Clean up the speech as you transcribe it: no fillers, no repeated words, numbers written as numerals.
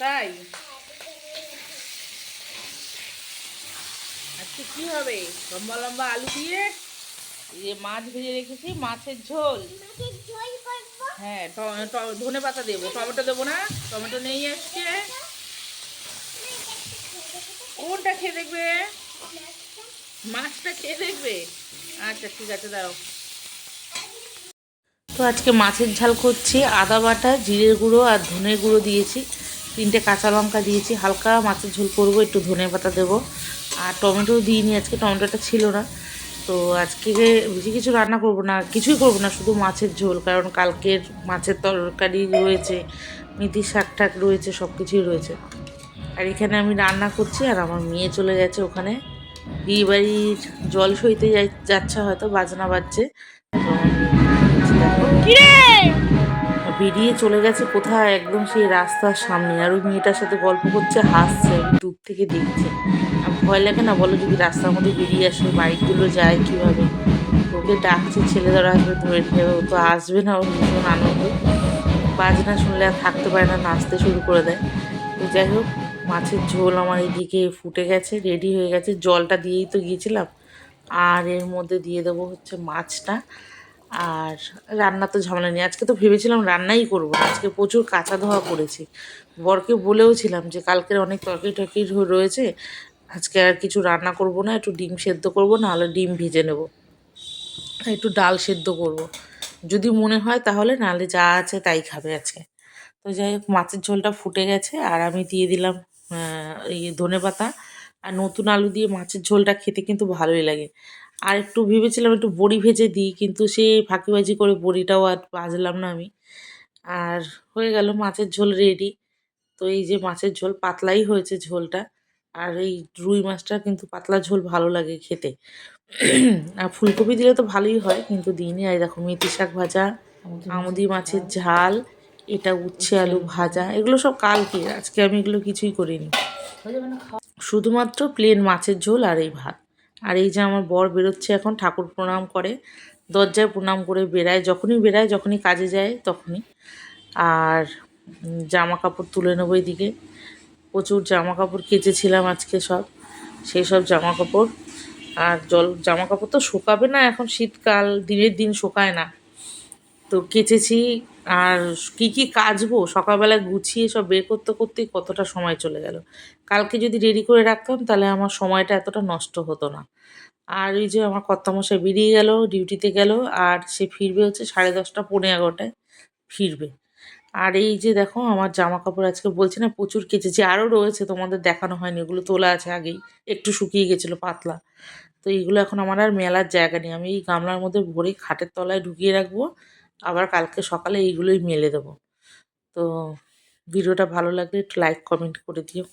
তাই আজকে কি হবে? লম্বা লম্বা আলু দিয়ে মাছ ভেজে রেখেছি, মাছের ঝোল। হ্যাঁ, ধনে পাতা দেবো, টমেটো দেবো না, টমেটো নেই আজকে। কোনটা খেয়ে দেখবে? মাছটা খেয়ে দেখবে? আচ্ছা ঠিক আছে, দাঁড়াও। তো আজকে মাছের ঝাল করছি, আদা বাটা, জিরের গুঁড়ো আর ধনের গুঁড়ো দিয়েছি, 3টে কাঁচা লঙ্কা দিয়েছি, হালকা মাছের ঝোল করবো, একটু ধনে পাতা দেবো। আর টমেটো দিইনি আজকে, টমেটোটা ছিল না। তো আজকে বেশি কিছু রান্না করব না, কিছুই করব না, শুধু মাছের ঝোল, কারণ কালকের মাছের তরকারি রয়েছে, মেথি শাক টাক রয়েছে, সব কিছুই রয়েছে। আর এখানে আমি রান্না করছি, আর আমার মেয়ে চলে গেছে ওখানে বিয়েবাড়ির জল সইতে যাচ্ছে, হয়তো বাজনা বাজছে। বেরিয়ে চলে গেছে কোথায়, একদম সেই রাস্তার সামনে, আর ওই মেয়েটার সাথে গল্প করছে, হাসছে, আমি দূর থেকে দেখছি। আর ভয় লাগে না বলো, যদি রাস্তার মধ্যে বেরিয়ে আসে, বাইকগুলো যায় কীভাবে। ওকে ডাকছে, ছেলেরা আসবে ধরে নিয়ে, ও তো আসবে না, ওর ভীষণ আনন্দ। বাজনা শুনলে আর থাকতে পারে না, নাচতে শুরু করে দেয়। তো যাই হোক, মাছের ঝোল আমার এদিকে ফুটে গেছে, রেডি হয়ে গেছে, জলটা দিয়েই তো গিয়েছিলাম। আর এর মধ্যে দিয়ে দেবো হচ্ছে মাছটা। আর রান্না তো ঝামেলা নেই, আজকে তো ভেবেছিলাম রান্নাই করবো না, আজকে প্রচুর কাঁচা ধোয়া করেছি। বরকে বলেও ছিলাম যে কালকের অনেক তরকারি টরকারি রয়েছে, আজকে আর কিছু রান্না করব না, একটু ডিম সেদ্ধ করবো, নাহলে ডিম ভেজে নেব, একটু ডাল সেদ্ধ করব, যদি মনে হয় তাহলে, নাহলে যা আছে তাই খাবে আজকে। তো যাই হোক, মাছের ঝোলটা ফুটে গেছে, আর আমি দিয়ে দিলাম ধনেপাতা। আর নতুন আলু দিয়ে মাছের ঝোলটা খেতে কিন্তু ভালোই লাগে। আর একটু ভেবেছিলাম একটু বড়ি ভেজে দিই, কিন্তু সে ফাঁকিবাজি করে বড়িটাও আর ভাজলাম না আমি। আর হয়ে গেল মাছের ঝোল রেডি। তো এই যে মাছের ঝোল, পাতলাই হয়েছে ঝোলটা। আর এই রুই মাছটা কিন্তু পাতলা ঝোল ভালো লাগে খেতে। আর ফুলকপি দিলে তো ভালোই হয়, কিন্তু দিইনি। আর দেখো, মেথি শাক ভাজা, আমুদি মাছের ঝাল, এটা উচ্ছে আলু ভাজা, এগুলো সব কালকে, আজকে আমি এগুলো কিছুই করিনি, শুধুমাত্র প্লেন মাছের ঝোল আর এই ভাত। আর এই যে আমার বর বেরোচ্ছে এখন, ঠাকুর প্রণাম করে, দরজায় প্রণাম করে বেড়ায়, বেড়ায়, যখনই কাজে যায় তখনই। আর জামা কাপড় তুলে নেবো এদিকে, প্রচুর জামা কাপড় কেচেছিলাম আজকে সব, সেই সব জামা কাপড়। আর জামা কাপড় তো শুকাবে না, এখন শীতকাল, দিনের দিন শুকায় না, তো কেচেছি। আর কি কি কাচবো, সকালবেলায় গুছিয়ে সব বের করতে করতেই কতটা সময় চলে গেল। কালকে যদি রেডি করে রাখতাম, তাহলে আমার সময়টা এতটা নষ্ট হতো না। আর ওই যে আমার কর্তামশাই বেরিয়ে গেল, ডিউটিতে গেল, আর সে ফিরবে হচ্ছে 10:30 পৌনে 11টায় ফিরবে। আর এই যে দেখো, আমার জামা কাপড় আজকে বলছি না প্রচুর কেচেছি, আরও রয়েছে, তোমাদের দেখানো হয়নি, ওগুলো তোলা আছে আগেই, একটু শুকিয়ে গেছিলো পাতলা। তো এইগুলো এখন আমার আর মেলার জায়গা নেই, আমি এই গামলার মধ্যে ভরে খাটের তলায় ঢুকিয়ে রাখবো, আবার কালকে সকালে এইগুলোই মেলে দেবো। তো ভিডিওটা ভালো লাগলে একটু লাইক কমেন্ট করে দিও।